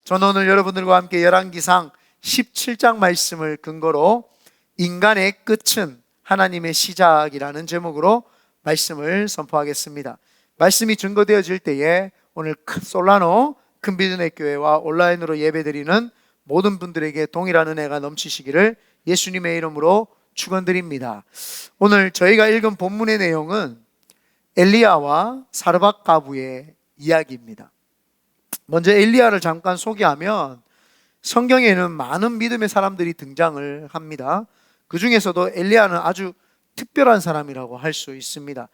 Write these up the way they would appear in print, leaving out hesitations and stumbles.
저는 오늘 여러분들과 함께 열왕기상 17장 말씀을 근거로 인간의 끝은 하나님의 시작이라는 제목으로 말씀을 선포하겠습니다. 말씀이 증거되어질 때에 오늘 솔라노 큰비드네 교회와 온라인으로 예배드리는 모든 분들에게 동일한 은혜가 넘치시기를 예수님의 이름으로 축원드립니다. 오늘 저희가 읽은 본문의 내용은 엘리야와 사르밧 과부의 이야기입니다. 먼저 엘리야를 잠깐 소개하면 성경에는 많은 믿음의 사람들이 등장을 합니다. 그 중에서도 엘리야는 아주 특별한 사람이라고 할 수 있습니다.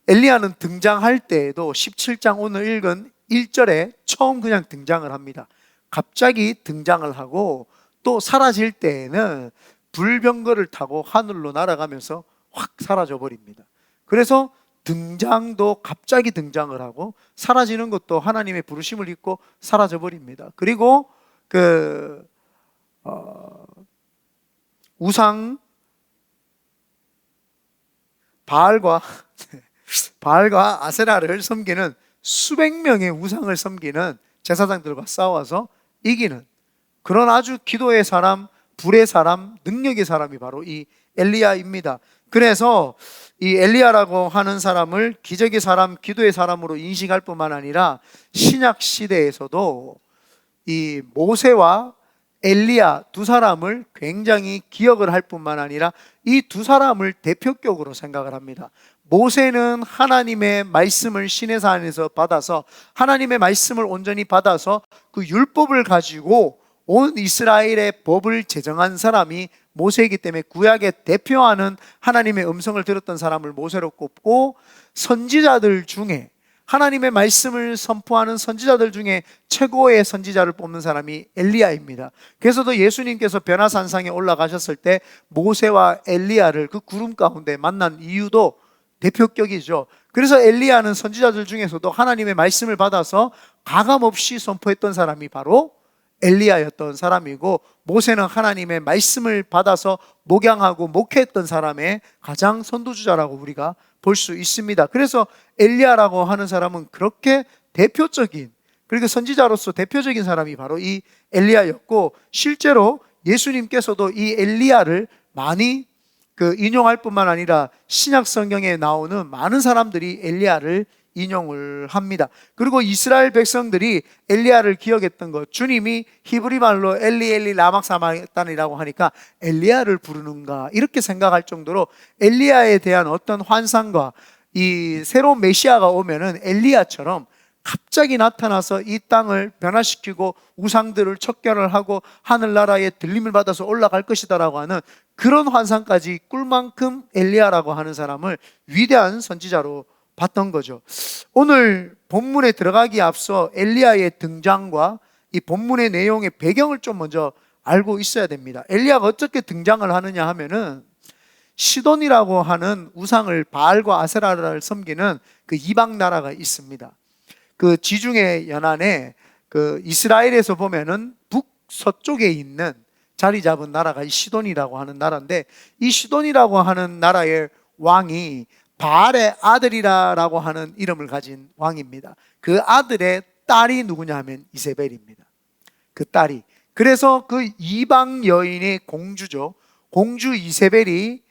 엘리야는 등장할 때에도 17장 오늘 읽은 1절에 처음 그냥 등장을 합니다. 갑자기 등장을 하고 또 사라질 때에는 불병거를 타고 하늘로 날아가면서 확 사라져 버립니다. 그래서 등장도 갑자기 등장을 하고 사라지는 것도 하나님의 부르심을 입고 사라져 버립니다. 그리고 우상 바알과 아세라를 섬기는 수백 명의 우상을 섬기는 제사장들과 싸워서 이기는 그런 아주 기도의 사람, 불의 사람, 능력의 사람이 바로 이 엘리야입니다. 그래서 이 엘리야라고 하는 사람을 기적의 사람, 기도의 사람으로 인식할 뿐만 아니라 신약 시대에서도 이 모세와 엘리야 두 사람을 굉장히 기억을 할 뿐만 아니라 이 두 사람을 대표격으로 생각을 합니다. 모세는 하나님의 말씀을 시내사 안에서 받아서 하나님의 말씀을 온전히 받아서 그 율법을 가지고 온 이스라엘의 법을 제정한 사람이 모세이기 때문에 구약에 대표하는 하나님의 음성을 들었던 사람을 모세로 꼽고, 선지자들 중에 하나님의 말씀을 선포하는 선지자들 중에 최고의 선지자를 뽑는 사람이 엘리야입니다. 그래서도 예수님께서 변화산상에 올라가셨을 때 모세와 엘리야를 그 구름 가운데 만난 이유도 대표격이죠. 그래서 엘리야는 선지자들 중에서도 하나님의 말씀을 받아서 가감없이 선포했던 사람이 바로 엘리야였던 사람이고, 모세는 하나님의 말씀을 받아서 목양하고 목회했던 사람의 가장 선두주자라고 우리가 볼 수 있습니다. 그래서 엘리야라고 하는 사람은 그렇게 대표적인, 그리고 선지자로서 대표적인 사람이 바로 이 엘리야였고, 실제로 예수님께서도 이 엘리야를 많이 인용할 뿐만 아니라 신약 성경에 나오는 많은 사람들이 엘리야를 인용을 합니다. 그리고 이스라엘 백성들이 엘리야를 기억했던 것, 주님이 히브리 말로 엘리 엘리 라막 사바단이라고 하니까 엘리야를 부르는가 이렇게 생각할 정도로 엘리야에 대한 어떤 환상과 이 새로운 메시아가 오면은 엘리야처럼 갑자기 나타나서 이 땅을 변화시키고 우상들을 척결을 하고 하늘나라에 들림을 받아서 올라갈 것이다라고 하는 그런 환상까지 꿀 만큼 엘리야라고 하는 사람을 위대한 선지자로 봤던 거죠. 오늘 본문에 들어가기에 앞서 엘리야의 등장과 이 본문의 내용의 배경을 좀 먼저 알고 있어야 됩니다. 엘리야가 어떻게 등장을 하느냐 하면은 시돈이라고 하는 우상을 바알과 아세라를 섬기는 그 이방 나라가 있습니다. 그 지중해 연안에 이스라엘에서 보면은 북서쪽에 있는 자리 잡은 나라가 이 시돈이라고 하는 나라인데, 이 시돈이라고 하는 나라의 왕이 바알의 아들이라고 하는 이름을 가진 왕입니다. 그 아들의 딸이 누구냐 하면 이세벨입니다. 그 딸이. 그래서 그 이방 여인의 공주죠. 공주 이세벨이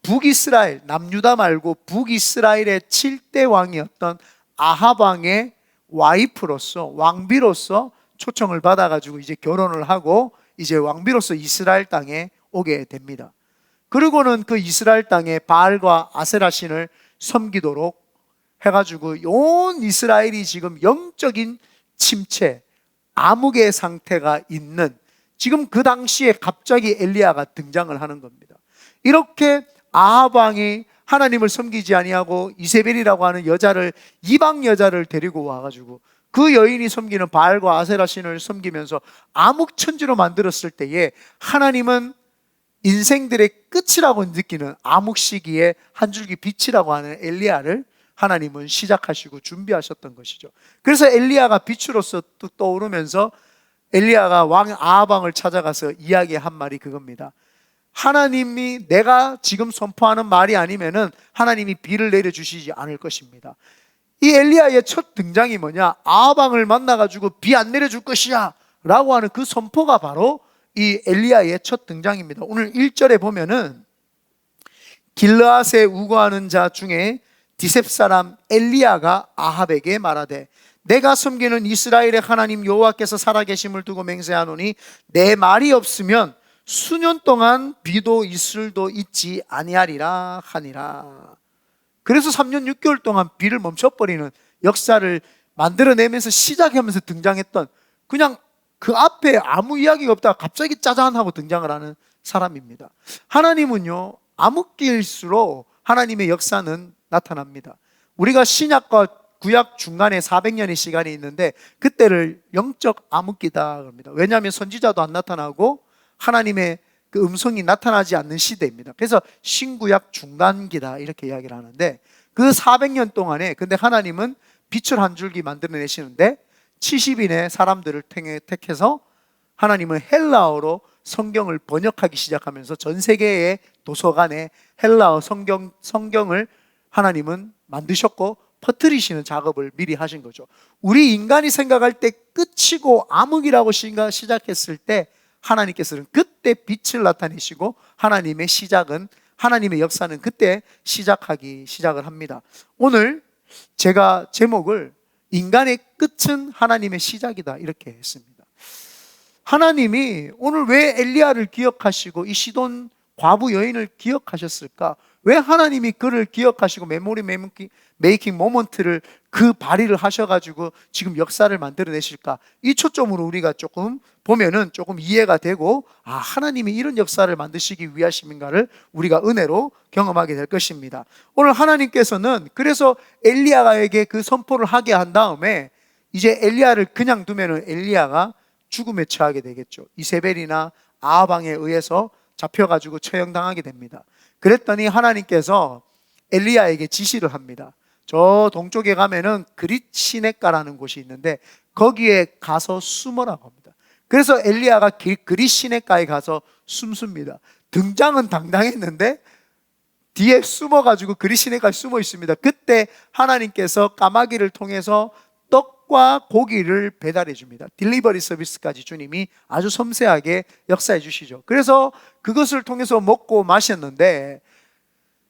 북이스라엘, 남유다 말고 북이스라엘의 7대 왕이었던 아합 왕의 와이프로서, 왕비로서 초청을 받아가지고 이제 결혼을 하고 이제 왕비로서 이스라엘 땅에 오게 됩니다. 그리고는 그 이스라엘 땅에 바알과 아세라 신을 섬기도록 해가지고 온 이스라엘이 지금 영적인 침체, 암흑의 상태가 있는, 지금 그 당시에 갑자기 엘리야가 등장을 하는 겁니다. 이렇게 아합 왕이 하나님을 섬기지 아니하고 이세벨이라고 하는 여자를, 이방 여자를 데리고 와가지고 그 여인이 섬기는 바알과 아세라 신을 섬기면서 암흑천지로 만들었을 때에, 하나님은 인생들의 끝이라고 느끼는 암흑 시기에 한 줄기 빛이라고 하는 엘리야를 하나님은 시작하시고 준비하셨던 것이죠. 그래서 엘리야가 빛으로서 뚝 떠오르면서 엘리야가 왕 아합 왕을 찾아가서 이야기한 말이 그겁니다. 하나님이 내가 지금 선포하는 말이 아니면은 하나님이 비를 내려주시지 않을 것입니다. 이 엘리야의 첫 등장이 뭐냐? 아합왕을 만나가지고 비 안 내려줄 것이야 라고 하는 그 선포가 바로 이 엘리야의 첫 등장입니다. 오늘 1절에 보면은 길르앗에 우거하는 자 중에 디셉 사람 엘리야가 아합에게 말하되 내가 섬기는 이스라엘의 하나님 여호와께서 살아계심을 두고 맹세하노니 내 말이 없으면 수년 동안 비도 이슬도 있지 아니하리라 하니라. 그래서 3년 6개월 동안 비를 멈춰버리는 역사를 만들어내면서 시작하면서 등장했던, 그냥 그 앞에 아무 이야기가 없다가 갑자기 짜잔 하고 등장을 하는 사람입니다. 하나님은요, 암흑기일수록 하나님의 역사는 나타납니다. 우리가 신약과 구약 중간에 400년의 시간이 있는데 그때를 영적 암흑기다 그럽니다. 왜냐하면 선지자도 안 나타나고 하나님의 그 음성이 나타나지 않는 시대입니다. 그래서 신구약 중간기다 이렇게 이야기를 하는데, 그 400년 동안에 근데 하나님은 빛을 한 줄기 만들어내시는데 70인의 사람들을 택해서 하나님은 헬라어로 성경을 번역하기 시작하면서 전 세계의 도서관에 헬라어 성경을 하나님은 만드셨고 퍼뜨리시는 작업을 미리 하신 거죠. 우리 인간이 생각할 때 끝이고 암흑이라고 시작했을 때 하나님께서는 그때 빛을 나타내시고 하나님의 시작은, 하나님의 역사는 그때 시작을 합니다. 오늘 제가 제목을 인간의 끝은 하나님의 시작이다 이렇게 했습니다. 하나님이 오늘 왜 엘리야를 기억하시고 이 시돈 과부 여인을 기억하셨을까? 왜 하나님이 그를 기억하시고 메모리 메이킹 모먼트를 그 발휘를 하셔가지고 지금 역사를 만들어내실까? 이 초점으로 우리가 조금 보면은 조금 이해가 되고, 아, 하나님이 이런 역사를 만드시기 위하심인가를 우리가 은혜로 경험하게 될 것입니다. 오늘 하나님께서는 그래서 엘리야에게 그 선포를 하게 한 다음에 이제 엘리야를 그냥 두면은 엘리야가 죽음에 처하게 되겠죠. 이세벨이나 아합 왕에 의해서 잡혀가지고 처형당하게 됩니다. 그랬더니 하나님께서 엘리야에게 지시를 합니다. 저 동쪽에 가면은 그릿 시내가라는 곳이 있는데 거기에 가서 숨어라고 합니다. 그래서 엘리야가 그릿 시내가에 가서 숨습니다. 등장은 당당했는데 뒤에 숨어가지고 그릿 시내가에 숨어 있습니다. 그때 하나님께서 까마귀를 통해서 떡과 고기를 배달해 줍니다. 딜리버리 서비스까지 주님이 아주 섬세하게 역사해 주시죠. 그래서 그것을 통해서 먹고 마셨는데,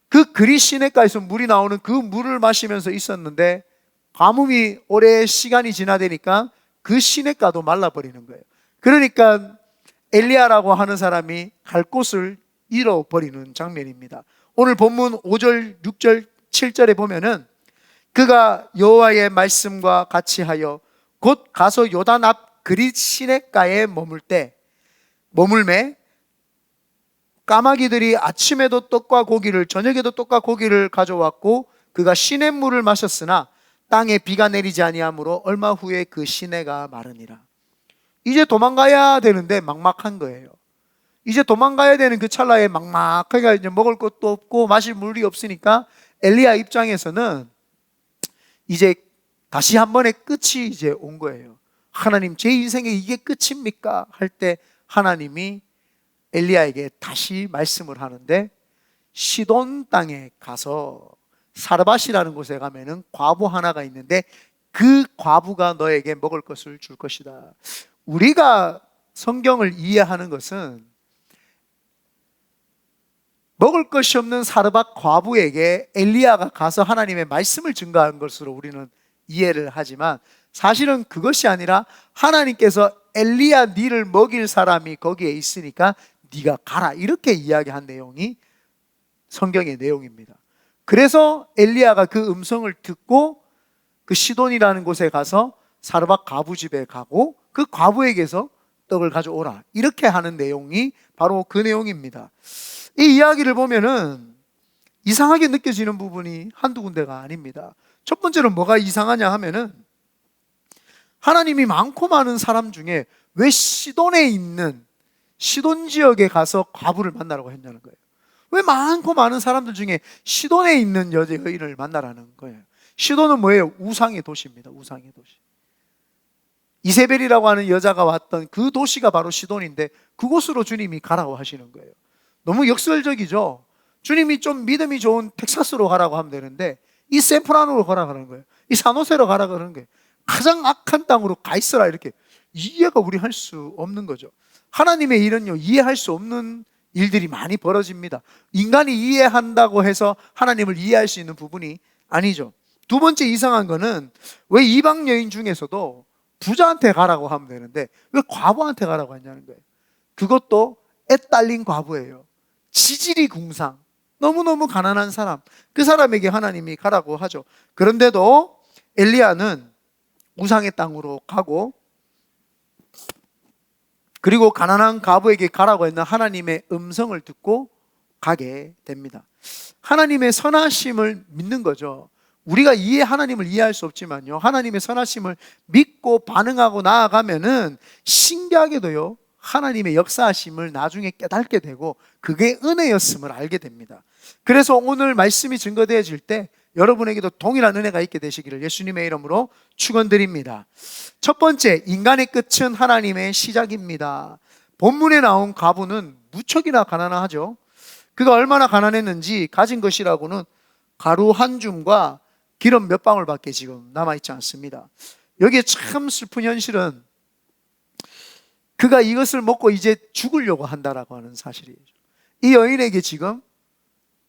그 그릿 시내가에서 물이 나오는 그 물을 마시면서 있었는데 가뭄이 오래 시간이 지나되니까 그 시내가도 말라버리는 거예요. 그러니까 엘리야라고 하는 사람이 갈 곳을 잃어버리는 장면입니다. 오늘 본문 5절, 6절, 7절에 보면은 그가 여호와의 말씀과 같이 하여 곧 가서 요단 앞 그릿 시내가에 머물매 까마귀들이 아침에도 떡과 고기를 저녁에도 떡과 고기를 가져왔고 그가 시냇물을 마셨으나 땅에 비가 내리지 아니하므로 얼마 후에 그 시내가 마르니라. 이제 도망가야 되는데 막막한 거예요. 이제 도망가야 되는 그 찰나에 막막하게 이제 먹을 것도 없고 마실 물이 없으니까 엘리야 입장에서는 이제 다시 한 번의 끝이 이제 온 거예요. 하나님, 제 인생에 이게 끝입니까? 할 때 하나님이 엘리야에게 다시 말씀을 하는데, 시돈 땅에 가서 사르밧이라는 곳에 가면은 과부 하나가 있는데 그 과부가 너에게 먹을 것을 줄 것이다. 우리가 성경을 이해하는 것은 먹을 것이 없는 사르밧 과부에게 엘리야가 가서 하나님의 말씀을 증거한 것으로 우리는 이해를 하지만, 사실은 그것이 아니라 하나님께서 엘리야 니를 먹일 사람이 거기에 있으니까 네가 가라 이렇게 이야기한 내용이 성경의 내용입니다. 그래서 엘리야가 그 음성을 듣고 그 시돈이라는 곳에 가서 사르밧 과부 집에 가고 그 과부에게서 떡을 가져오라 이렇게 하는 내용이 바로 그 내용입니다. 이 이야기를 보면은 이상하게 느껴지는 부분이 한두 군데가 아닙니다. 첫 번째로 뭐가 이상하냐 하면은 하나님이 많고 많은 사람 중에 왜 시돈에 있는 시돈 지역에 가서 과부를 만나라고 했냐는 거예요. 왜 많고 많은 사람들 중에 시돈에 있는 여인을 만나라는 거예요. 시돈은 뭐예요? 우상의 도시입니다. 우상의 도시. 이세벨이라고 하는 여자가 왔던 그 도시가 바로 시돈인데 그곳으로 주님이 가라고 하시는 거예요. 너무 역설적이죠. 주님이 좀 믿음이 좋은 텍사스로 가라고 하면 되는데 이 샌프란으로 가라고 하는 거예요. 이 산호세로 가라 그러는 거예요. 가장 악한 땅으로 가 있어라, 이렇게. 이해가 우리 할 수 없는 거죠. 하나님의 일은요, 이해할 수 없는 일들이 많이 벌어집니다. 인간이 이해한다고 해서 하나님을 이해할 수 있는 부분이 아니죠. 두 번째 이상한 거는, 왜 이방 여인 중에서도 부자한테 가라고 하면 되는데 왜 과부한테 가라고 하냐는 거예요. 그것도 애 딸린 과부예요. 지질이 궁상, 너무너무 가난한 사람, 그 사람에게 하나님이 가라고 하죠. 그런데도 엘리야는 우상의 땅으로 가고, 그리고 가난한 과부에게 가라고 했는 하나님의 음성을 듣고 가게 됩니다. 하나님의 선하심을 믿는 거죠. 우리가 하나님을 이해할 수 없지만요, 하나님의 선하심을 믿고 반응하고 나아가면은 신기하게도요, 하나님의 역사하심을 나중에 깨닫게 되고 그게 은혜였음을 알게 됩니다. 그래서 오늘 말씀이 증거되어질 때 여러분에게도 동일한 은혜가 있게 되시기를 예수님의 이름으로 축원드립니다. 첫 번째, 인간의 끝은 하나님의 시작입니다. 본문에 나온 과부는 무척이나 가난하죠. 그가 얼마나 가난했는지 가진 것이라고는 가루 한 줌과 기름 몇 방울밖에 지금 남아있지 않습니다. 여기에 참 슬픈 현실은 그가 이것을 먹고 이제 죽으려고 한다라고 하는 사실이에요. 이 여인에게 지금,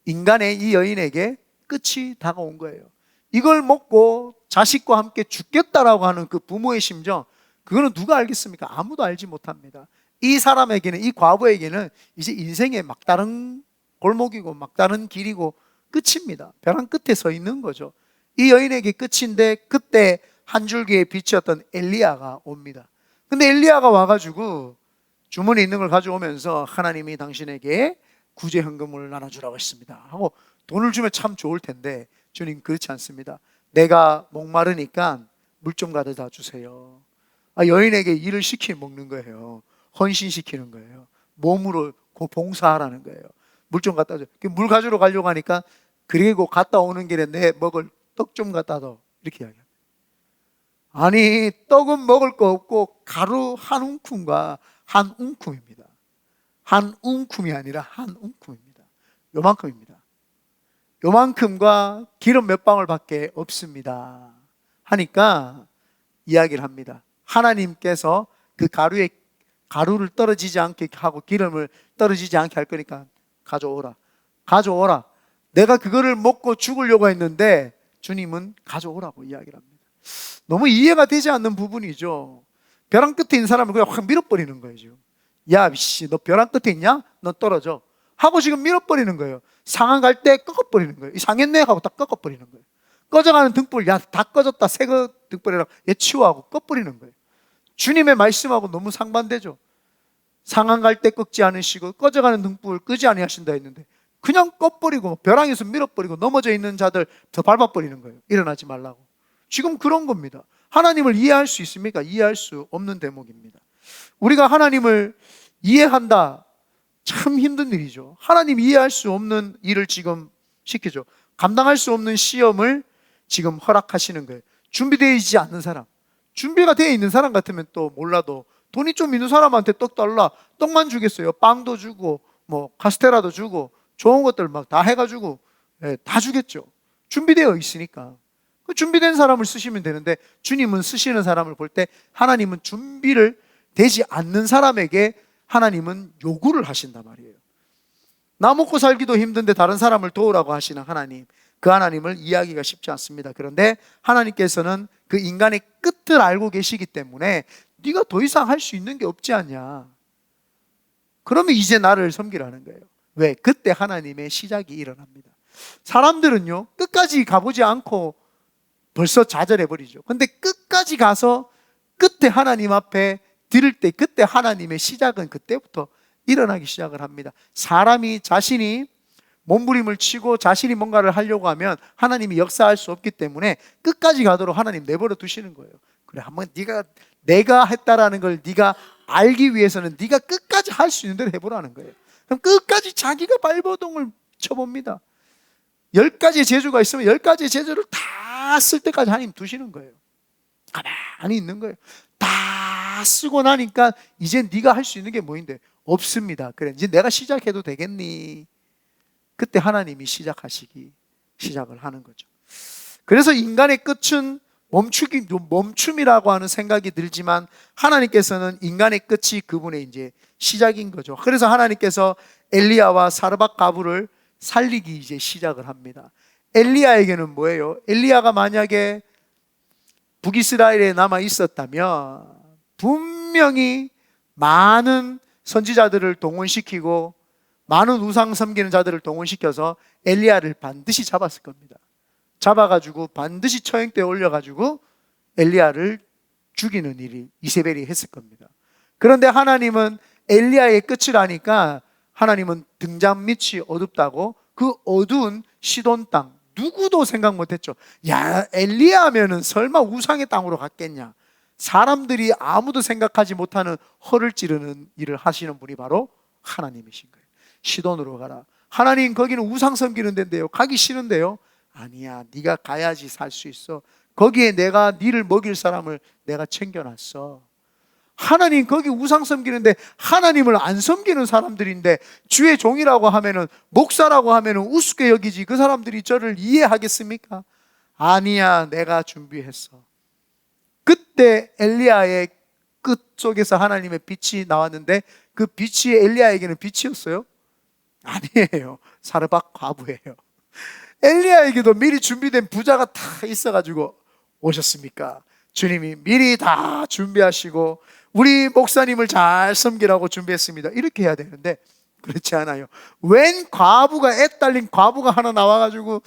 인간의 이 여인에게 끝이 다가온 거예요. 이걸 먹고 자식과 함께 죽겠다라고 하는 그 부모의 심정, 그거는 누가 알겠습니까? 아무도 알지 못합니다. 이 사람에게는, 이 과부에게는 이제 인생의 막다른 골목이고 막다른 길이고 끝입니다. 벼랑 끝에 서 있는 거죠. 이 여인에게 끝인데 그때 한 줄기의 빛이었던 엘리야가 옵니다. 근데 엘리야가 와가지고 주머니에 있는 걸 가져오면서 하나님이 당신에게 구제 현금을 나눠주라고 했습니다 하고 돈을 주면 참 좋을 텐데, 주님 그렇지 않습니다. 내가 목마르니까 물 좀 가져다 주세요. 여인에게 일을 먹는 거예요. 헌신시키는 거예요. 몸으로 봉사하라는 거예요. 물 좀 갖다 줘. 물 가지러 가려고 하니까, 그리고 갔다 오는 길에 내 먹을 떡 좀 갖다 줘, 이렇게 이야기합니다. 아니, 떡은 먹을 거 없고 가루 한 움큼과 한 움큼입니다. 한 움큼이 아니라 한 움큼입니다. 요만큼입니다. 요만큼과 기름 몇 방울밖에 없습니다 하니까 이야기를 합니다. 하나님께서 그 가루를 떨어지지 않게 하고 기름을 떨어지지 않게 할 거니까 가져오라. 내가 그거를 먹고 죽으려고 했는데 주님은 가져오라고 이야기를 합니다. 너무 이해가 되지 않는 부분이죠. 벼랑 끝에 있는 사람을 그냥 확 밀어버리는 거예요. 지금. 야, 너 벼랑 끝에 있냐? 너 떨어져 하고 지금 밀어버리는 거예요. 상한 갈 때 꺾어버리는 거예요. 이 상했네 하고 딱 꺾어버리는 거예요. 꺼져가는 등불, 야, 다 꺼졌다, 새 거 등불이라고 치워하고 꺼버리는 거예요. 주님의 말씀하고 너무 상반되죠. 상한 갈 때 꺾지 않으시고 꺼져가는 등불 끄지 아니하신다 했는데 그냥 꺼버리고 벼랑에서 밀어버리고 넘어져 있는 자들 더 밟아버리는 거예요. 일어나지 말라고. 지금 그런 겁니다. 하나님을 이해할 수 있습니까? 이해할 수 없는 대목입니다. 우리가 하나님을 이해한다, 참 힘든 일이죠. 하나님 이해할 수 없는 일을 지금 시키죠. 감당할 수 없는 시험을 지금 허락하시는 거예요. 준비되어 있지 않는 사람, 준비가 되어 있는 사람 같으면 또 몰라도, 돈이 좀 있는 사람한테 떡 달라, 떡만 주겠어요? 빵도 주고 뭐 카스테라도 주고 좋은 것들 막 다 해가지고 다 주겠죠. 준비되어 있으니까. 그 준비된 사람을 쓰시면 되는데, 주님은 쓰시는 사람을 볼 때 하나님은 준비를 되지 않는 사람에게 하나님은 요구를 하신단 말이에요. 나 먹고 살기도 힘든데 다른 사람을 도우라고 하시는 하나님, 그 하나님을 이해하기가 쉽지 않습니다. 그런데 하나님께서는 그 인간의 끝을 알고 계시기 때문에 네가 더 이상 할 수 있는 게 없지 않냐, 그러면 이제 나를 섬기라는 거예요. 왜? 그때 하나님의 시작이 일어납니다. 사람들은요, 끝까지 가보지 않고 벌써 좌절해버리죠. 근데 끝까지 가서 끝에 하나님 앞에 드릴 때, 그때 하나님의 시작은 그때부터 일어나기 시작을 합니다. 사람이 자신이 몸부림을 치고 자신이 뭔가를 하려고 하면 하나님이 역사할 수 없기 때문에 끝까지 가도록 하나님 내버려 두시는 거예요. 그래, 한번 내가 했다라는 걸 네가 알기 위해서는 네가 끝까지 할 수 있는 대로 해보라는 거예요. 그럼 끝까지 자기가 발버둥을 쳐봅니다. 10가지의 재주가 있으면 10가지의 재주를 다 쓸 때까지 하나님 두시는 거예요. 가만히 있는 거예요. 다 쓰고 나니까 이제 네가 할 수 있는 게 뭐인데? 없습니다. 그래, 이제 내가 시작해도 되겠니? 그때 하나님이 시작을 하는 거죠. 그래서 인간의 끝은 멈춤이라고 하는 생각이 들지만 하나님께서는 인간의 끝이 그분의 이제 시작인 거죠. 그래서 하나님께서 엘리야와 사르밧 가부를 살리기 이제 시작을 합니다. 엘리야에게는 뭐예요? 엘리야가 만약에 북이스라엘에 남아 있었다면 분명히 많은 선지자들을 동원시키고 많은 우상 섬기는 자들을 동원시켜서 엘리야를 반드시 잡았을 겁니다. 잡아가지고 반드시 처형대에 올려가지고 엘리야를 죽이는 일이 이세벨이 했을 겁니다. 그런데 하나님은 엘리야의 끝을 아니까 하나님은 등잔 밑이 어둡다고 그 어두운 시돈 땅, 누구도 생각 못했죠. 야, 엘리야 하면은 설마 우상의 땅으로 갔겠냐. 사람들이 아무도 생각하지 못하는 허를 찌르는 일을 하시는 분이 바로 하나님이신 거예요. 시돈으로 가라. 하나님, 거기는 우상 섬기는 데인데요. 가기 싫은데요. 아니야, 네가 가야지 살 수 있어. 거기에 내가 네를 먹일 사람을 내가 챙겨놨어. 하나님, 거기 우상 섬기는데 하나님을 안 섬기는 사람들인데 주의 종이라고 하면은, 목사라고 하면은 우습게 여기지. 그 사람들이 저를 이해하겠습니까? 아니야, 내가 준비했어. 그때 엘리야의 끝 속에서 하나님의 빛이 나왔는데 그 빛이 엘리야에게는 빛이었어요? 아니에요. 사르밧 과부예요. 엘리야에게도 미리 준비된 부자가 다 있어가지고 오셨습니까? 주님이 미리 다 준비하시고 우리 목사님을 잘 섬기라고 준비했습니다. 이렇게 해야 되는데 그렇지 않아요. 웬 과부가, 애 딸린 과부가 하나 나와가지고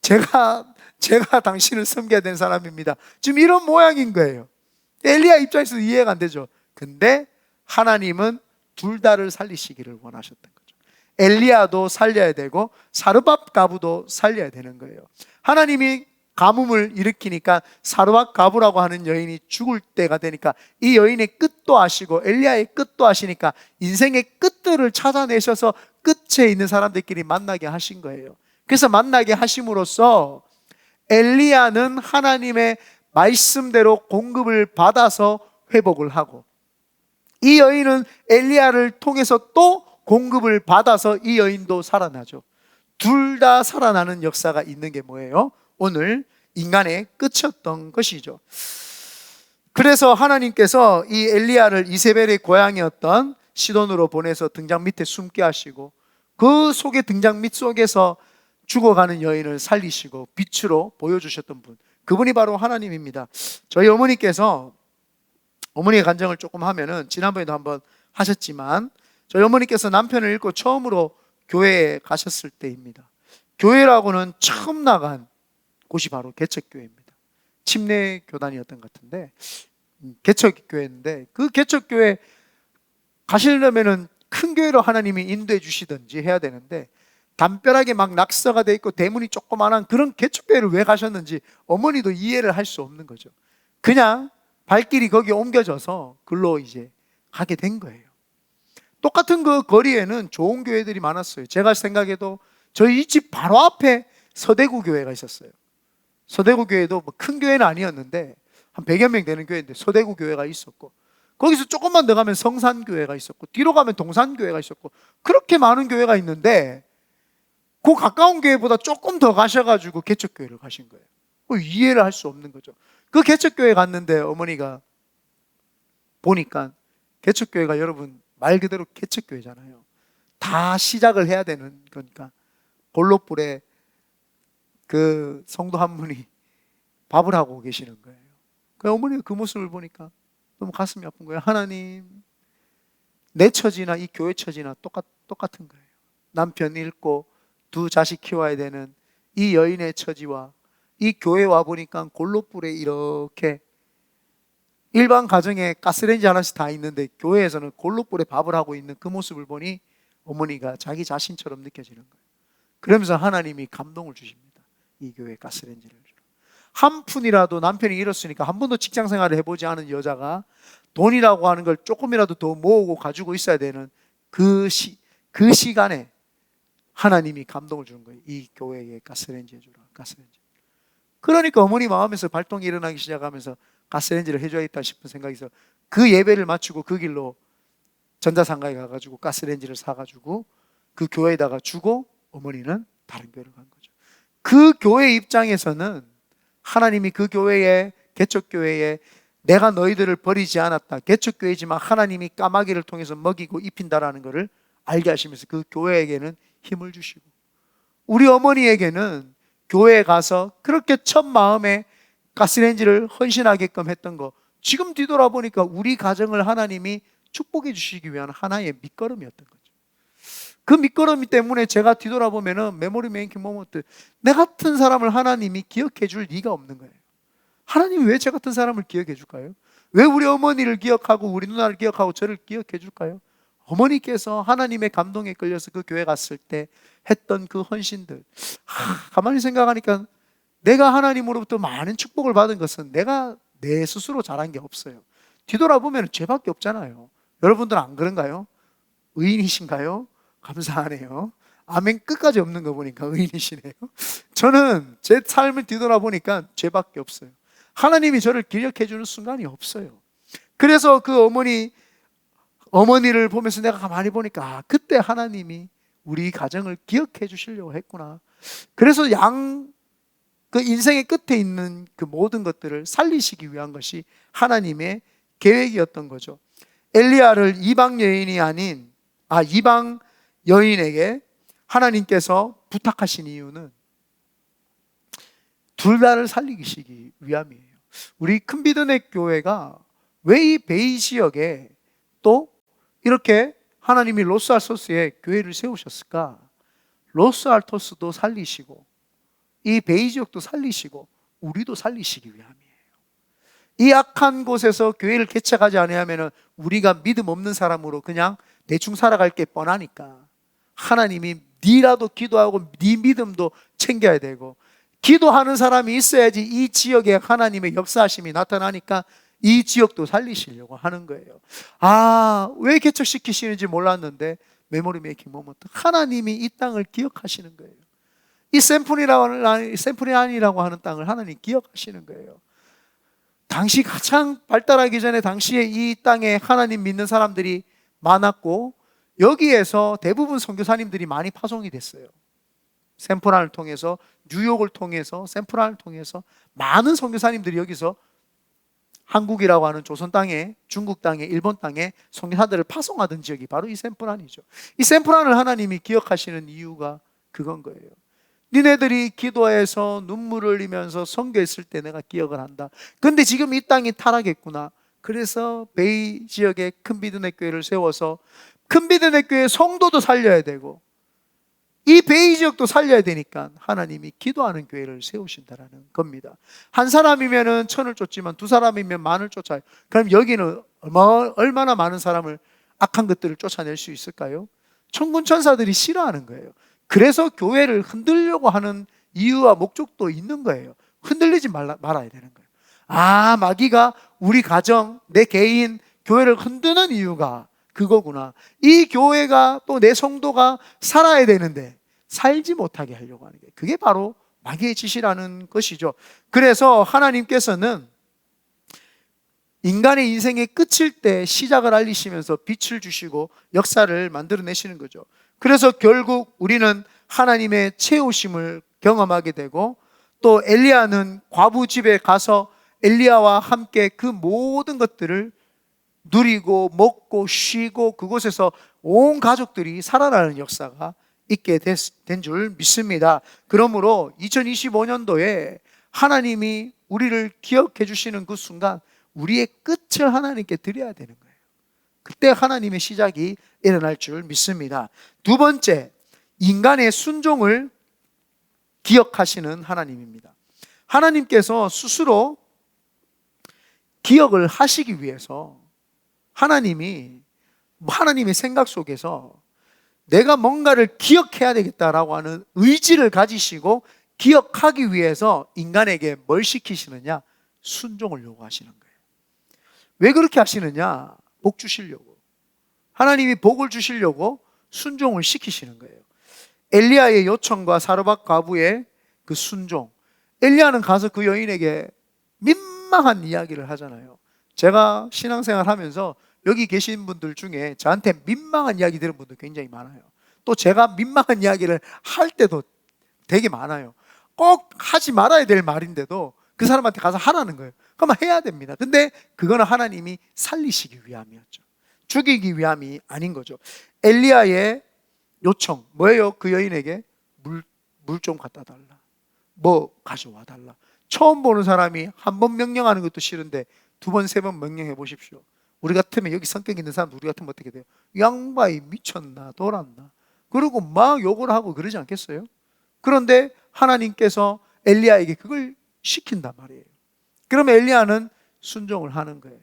제가 당신을 섬겨야 되는 사람입니다. 지금 이런 모양인 거예요. 엘리야 입장에서 이해가 안 되죠. 근데 하나님은 둘 다를 살리시기를 원하셨던 거죠. 엘리야도 살려야 되고 사르밧 가부도 살려야 되는 거예요. 하나님이 가뭄을 일으키니까 사르밧 가부라고 하는 여인이 죽을 때가 되니까 이 여인의 끝도 아시고 엘리야의 끝도 아시니까 인생의 끝들을 찾아내셔서 끝에 있는 사람들끼리 만나게 하신 거예요. 그래서 만나게 하심으로써 엘리야는 하나님의 말씀대로 공급을 받아서 회복을 하고 이 여인은 엘리야를 통해서 또 공급을 받아서 이 여인도 살아나죠. 둘 다 살아나는 역사가 있는 게 뭐예요? 오늘 인간의 끝이었던 것이죠. 그래서 하나님께서 이 엘리야를 이세벨의 고향이었던 시돈으로 보내서 등잔 밑에 숨게 하시고 그 속에 등잔 밑 속에서 죽어가는 여인을 살리시고 빛으로 보여주셨던 분, 그분이 바로 하나님입니다. 저희 어머니께서 어머니의 간증을 조금 하면은 지난번에도 한번 하셨지만 저희 어머니께서 남편을 잃고 처음으로 교회에 가셨을 때입니다. 교회라고는 처음 나간 곳이 바로 개척교회입니다. 침례 교단이었던 것 같은데 개척교회인데 그 개척교회 가시려면은 큰 교회로 하나님이 인도해 주시든지 해야 되는데 담벼락에 막 낙서가 돼 있고 대문이 조그만한 그런 개척교회를 왜 가셨는지 어머니도 이해를 할 수 없는 거죠. 그냥 발길이 거기에 옮겨져서 글로 이제 가게 된 거예요. 똑같은 그 거리에는 좋은 교회들이 많았어요. 제가 생각해도 저희 집 바로 앞에 서대구 교회가 있었어요. 서대구 교회도 뭐 큰 교회는 아니었는데 한 100여 명 되는 교회인데 서대구 교회가 있었고 거기서 조금만 더 가면 성산교회가 있었고 뒤로 가면 동산교회가 있었고 그렇게 많은 교회가 있는데 그 가까운 교회보다 조금 더 가셔가지고 개척교회를 가신 거예요. 이해를 할 수 없는 거죠. 그 개척교회 갔는데 어머니가 보니까 개척교회가 여러분 말 그대로 개척교회잖아요. 다 시작을 해야 되는 거니까 볼롯불에 그 성도 한 분이 밥을 하고 계시는 거예요. 그 어머니가 그 모습을 보니까 너무 가슴이 아픈 거예요. 하나님, 내 처지나 이 교회 처지나 똑같은 거예요. 남편 잃고 두 자식 키워야 되는 이 여인의 처지와 이 교회 와 보니까 골로불에 이렇게 일반 가정에 가스레인지 하나씩 다 있는데 교회에서는 골로불에 밥을 하고 있는 그 모습을 보니 어머니가 자기 자신처럼 느껴지는 거예요. 그러면서 하나님이 감동을 주십니다. 이 교회에 가스레인지를 주러. 한 푼이라도 남편이 잃었으니까 한 번도 직장 생활을 해보지 않은 여자가 돈이라고 하는 걸 조금이라도 더 모으고 가지고 있어야 되는 그 시간에 하나님이 감동을 주는 거예요. 이 교회에 가스레인지 해주라. 가스레인지. 그러니까 어머니 마음에서 발동이 일어나기 시작하면서 가스레인지를 해줘야겠다 싶은 생각에서 그 예배를 마치고 그 길로 전자상가에 가가지고 가스레인지를 사가지고 그 교회에다가 주고 어머니는 다른 교회를 간 거죠. 그 교회 입장에서는 하나님이 그 교회에, 개척교회에 내가 너희들을 버리지 않았다, 개척교회지만 하나님이 까마귀를 통해서 먹이고 입힌다라는 것을 알게 하시면서 그 교회에게는 힘을 주시고, 우리 어머니에게는 교회에 가서 그렇게 첫 마음에 가스레인지를 헌신하게끔 했던 거, 지금 뒤돌아보니까 우리 가정을 하나님이 축복해 주시기 위한 하나의 밑거름이었던 거죠. 그 밑거름 때문에 제가 뒤돌아보면은 메모리 메이킹 모먼트, 내 같은 사람을 하나님이 기억해 줄 리가 없는 거예요. 하나님이 왜 제 같은 사람을 기억해 줄까요? 왜 우리 어머니를 기억하고 우리 누나를 기억하고 저를 기억해 줄까요? 어머니께서 하나님의 감동에 끌려서 그 교회 갔을 때 했던 그 헌신들, 가만히 생각하니까 내가 하나님으로부터 많은 축복을 받은 것은 내가 내 스스로 잘한 게 없어요. 뒤돌아보면 죄밖에 없잖아요. 여러분들은 안 그런가요? 의인이신가요? 감사하네요. 아멘 끝까지 없는 거 보니까 의인이시네요. 저는 제 삶을 뒤돌아보니까 죄밖에 없어요. 하나님이 저를 기억해 주는 순간이 없어요. 그래서 그 어머니를 보면서 내가 가만히 보니까 그때 하나님이 우리 가정을 기억해 주시려고 했구나. 그래서 그 인생의 끝에 있는 그 모든 것들을 살리시기 위한 것이 하나님의 계획이었던 거죠. 엘리야를 이방 여인에게 하나님께서 부탁하신 이유는 둘 다를 살리시기 위함이에요. 우리 큰비드네 교회가 왜 이 베이 지역에 또 이렇게 하나님이 로스알토스에 교회를 세우셨을까? 로스알토스도 살리시고 이 베이 지역도 살리시고 우리도 살리시기 위함이에요. 이 악한 곳에서 교회를 개척하지 않으면 우리가 믿음 없는 사람으로 그냥 대충 살아갈 게 뻔하니까 하나님이 니라도 기도하고 니 믿음도 챙겨야 되고, 기도하는 사람이 있어야지 이 지역에 하나님의 역사하심이 나타나니까 이 지역도 살리시려고 하는 거예요. 왜 개척시키시는지 몰랐는데 메모리 메이킹 모먼트, 하나님이 이 땅을 기억하시는 거예요. 이 샘프리안이라고 하는 땅을 하나님 기억하시는 거예요. 당시 가장 발달하기 전에 당시에 이 땅에 하나님 믿는 사람들이 많았고, 여기에서 대부분 선교사님들이 많이 파송이 됐어요. 샘프란을 통해서, 뉴욕을 통해서, 샘프란을 통해서 많은 선교사님들이 여기서 한국이라고 하는 조선 땅에, 중국 땅에, 일본 땅에 선교사들을 파송하던 지역이 바로 이 샘프란이죠. 이 샘프란을 하나님이 기억하시는 이유가 그건 거예요. 니네들이 기도해서 눈물을 흘리면서 선교했을 때 내가 기억을 한다. 근데 지금 이 땅이 타락했구나. 그래서 베이 지역에 큰비드네 교회를 세워서 큰비드네 교회 성도도 살려야 되고 이 베이 지역도 살려야 되니까 하나님이 기도하는 교회를 세우신다라는 겁니다. 한 사람이면 천을 쫓지만 두 사람이면 만을 쫓아요. 그럼 여기는 얼마나 많은 사람을, 악한 것들을 쫓아낼 수 있을까요? 천군 천사들이 싫어하는 거예요. 그래서 교회를 흔들려고 하는 이유와 목적도 있는 거예요. 흔들리지 말아야 되는 거예요. 마귀가 우리 가정, 내 개인, 교회를 흔드는 이유가 그거구나. 이 교회가 또 내 성도가 살아야 되는데 살지 못하게 하려고 하는 게, 그게 바로 마귀의 짓이라는 것이죠. 그래서 하나님께서는 인간의 인생의 끝일 때 시작을 알리시면서 빛을 주시고 역사를 만들어내시는 거죠. 그래서 결국 우리는 하나님의 채우심을 경험하게 되고, 또 엘리야는 과부 집에 가서 엘리야와 함께 그 모든 것들을 누리고 먹고 쉬고 그곳에서 온 가족들이 살아나는 역사가 있게 된 줄 믿습니다. 그러므로 2025년도에 하나님이 우리를 기억해 주시는 그 순간 우리의 끝을 하나님께 드려야 되는 거예요. 그때 하나님의 시작이 일어날 줄 믿습니다. 두 번째, 인간의 순종을 기억하시는 하나님입니다. 하나님께서 스스로 기억을 하시기 위해서 하나님의 생각 속에서 내가 뭔가를 기억해야 되겠다라고 하는 의지를 가지시고 기억하기 위해서 인간에게 뭘 시키시느냐? 순종을 요구하시는 거예요. 왜 그렇게 하시느냐? 복 주시려고. 하나님이 복을 주시려고 순종을 시키시는 거예요. 엘리야의 요청과 사르밧 과부의 그 순종. 엘리야는 가서 그 여인에게 민망한 이야기를 하잖아요. 제가 신앙생활 하면서 여기 계신 분들 중에 저한테 민망한 이야기 들은 분들 굉장히 많아요. 또 제가 민망한 이야기를 할 때도 되게 많아요. 꼭 하지 말아야 될 말인데도 그 사람한테 가서 하라는 거예요. 그러면 해야 됩니다. 근데 그거는 하나님이 살리시기 위함이었죠. 죽이기 위함이 아닌 거죠. 엘리야의 요청 뭐예요? 그 여인에게 물 좀 갖다 달라, 뭐 가져와 달라. 처음 보는 사람이 한 번 명령하는 것도 싫은데 두 번, 세 번 명령해 보십시오. 우리 같으면, 여기 성격 있는 사람 우리 같으면 어떻게 돼요? 양반이 미쳤나 돌았나, 그리고 막 욕을 하고 그러지 않겠어요? 그런데 하나님께서 엘리야에게 그걸 시킨단 말이에요. 그러면 엘리야는 순종을 하는 거예요.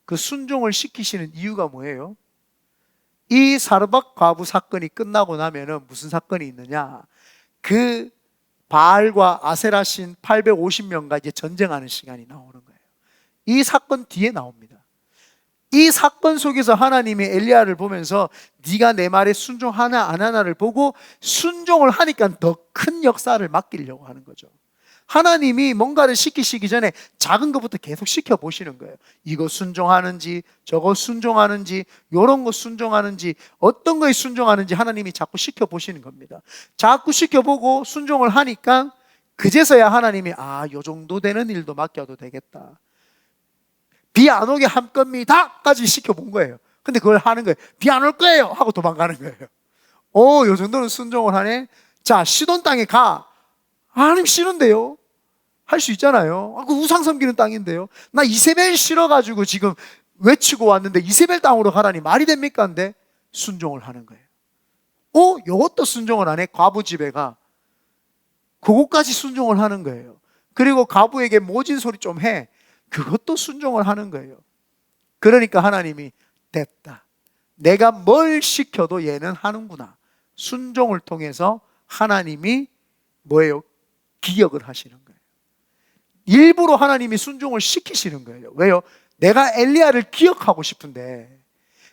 그 순종을 시키시는 이유가 뭐예요? 이 사르밧 과부 사건이 끝나고 나면은 무슨 사건이 있느냐? 그 바알과 아세라 신 850명과 이제 전쟁하는 시간이 나오는 거예요. 이 사건 뒤에 나옵니다. 이 사건 속에서 하나님이 엘리야를 보면서 네가 내 말에 순종하나 안 하나를 보고 순종을 하니까 더 큰 역사를 맡기려고 하는 거죠. 하나님이 뭔가를 시키시기 전에 작은 것부터 계속 시켜보시는 거예요. 이거 순종하는지, 저거 순종하는지, 이런 거 순종하는지, 어떤 거에 순종하는지 하나님이 자꾸 시켜보시는 겁니다. 자꾸 시켜보고 순종을 하니까 그제서야 하나님이 요 정도 되는 일도 맡겨도 되겠다. 비 안 오게 할 겁니다까지 시켜본 거예요. 근데 그걸 하는 거예요. 비 안 올 거예요 하고 도망가는 거예요. 요 정도는 순종을 하네. 자, 시돈 땅에 가. 하나님 싫은데요? 할 수 있잖아요. 그 우상 섬기는 땅인데요. 나 이세벨 싫어가지고 지금 외치고 왔는데 이세벨 땅으로 가라니 말이 됩니까? 근데 순종을 하는 거예요. 요것도 순종을 안 해? 과부 집에 가. 그것까지 순종을 하는 거예요. 그리고 과부에게 모진 소리 좀 해. 그것도 순종을 하는 거예요. 그러니까 하나님이 됐다. 내가 뭘 시켜도 얘는 하는구나. 순종을 통해서 하나님이 뭐예요? 기억을 하시는 거예요. 일부러 하나님이 순종을 시키시는 거예요. 왜요? 내가 엘리야를 기억하고 싶은데,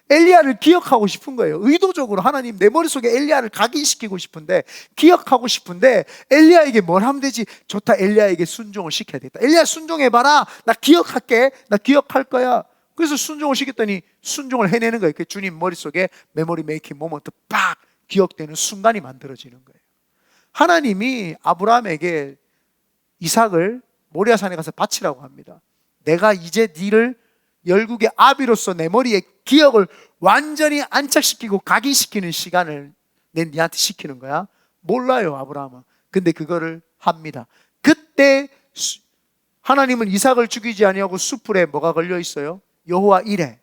엘리야를 기억하고 싶은 거예요. 의도적으로 하나님 내 머릿속에 엘리야를 각인시키고 싶은데, 기억하고 싶은데 엘리야에게 뭘 하면 되지? 좋다, 엘리야에게 순종을 시켜야 되겠다. 엘리야 순종해봐라. 나 기억할게. 나 기억할 거야. 그래서 순종을 시켰더니 순종을 해내는 거예요. 그 주님 머릿속에 메모리 메이킹 모먼트 팍 기억되는 순간이 만들어지는 거예요. 하나님이 아브라함에게 이삭을 모리아산에 가서 바치라고 합니다. 내가 이제 네를 열국의 아비로서 내 머리에 기억을 완전히 안착시키고 각인시키는 시간을 네한테 시키는 거야. 몰라요, 아브라함은. 근데 그거를 합니다. 그때 하나님은 이삭을 죽이지 아니하고 수풀에 뭐가 걸려 있어요? 여호와 이레,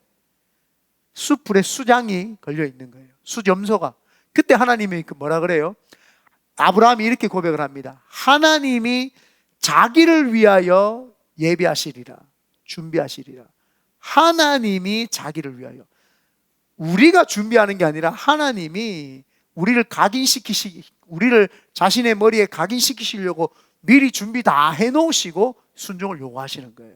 수풀에 수장이 걸려 있는 거예요. 수점소가. 그때 하나님이 뭐라 그래요? 아브라함이 이렇게 고백을 합니다. 하나님이 자기를 위하여 예비하시리라, 준비하시리라. 하나님이 자기를 위하여. 우리가 준비하는 게 아니라 하나님이 우리를 우리를 자신의 머리에 각인시키시려고 미리 준비 다 해놓으시고 순종을 요구하시는 거예요.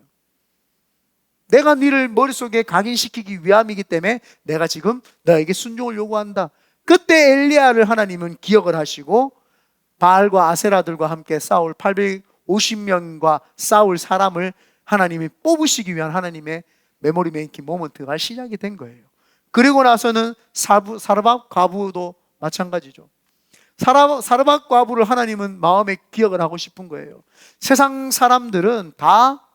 내가 너를 머릿속에 각인시키기 위함이기 때문에 내가 지금 너에게 순종을 요구한다. 그때 엘리야를 하나님은 기억을 하시고 바알과 아세라들과 함께 싸울 850명과 싸울 사람을 하나님이 뽑으시기 위한 하나님의 메모리 메이킹 모먼트가 시작이 된 거예요. 그리고 나서는 사르밧 과부도 마찬가지죠. 사르밧 과부를 하나님은 마음에 기억을 하고 싶은 거예요. 세상 사람들은 다